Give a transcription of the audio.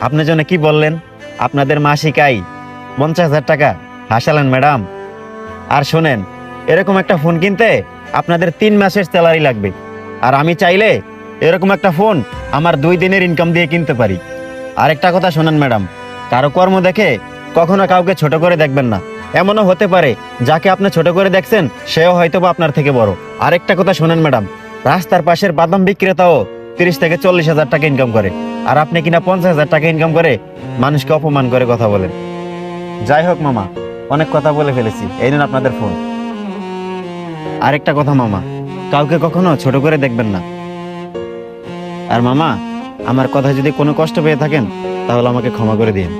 আপনি জন্য কি বললেন? আপনাদের মাসিক আয় 50,000 টাকা? হাসালেন ম্যাডাম। আর শোনেন, এরকম একটা ফোন কিনতে আপনাদের 3 মাসের স্যালারি লাগবে। আর আমি চাইলে এরকম একটা ফোন আমার 2 দিনের ইনকাম দিয়ে কিনতে পারি। আরেকটা কথা শোনেন ম্যাডাম, কারো কর্ম দেখে কখনো কাউকে ছোট করে দেখবেন না। এমনও হতে পারে যাকে আপনি ছোট করে দেখছেন সেও হয়তো বা আপনার থেকে বড়। আরেকটা কথা শোনেন ম্যাডাম, রাস্তার পাশের বাদাম বিক্রেতাও 30 থেকে 40,000 টাকা ইনকাম করে, আর আপনি কিনা 50,000 টাকা ইনকাম করে মানুষকে অপমান করে কথা বলেন। যাই হোক মামা, অনেক কথা বলে ফেলেছি, এই নিন আপনাদের ফোন। আরেকটা কথা মামা, কাউকে কখনো ছোট করে দেখবেন না। আর মামা, আমার কথা যদি কোনো কষ্ট পেয়ে থাকেন তাহলে আমাকে ক্ষমা করে দিন।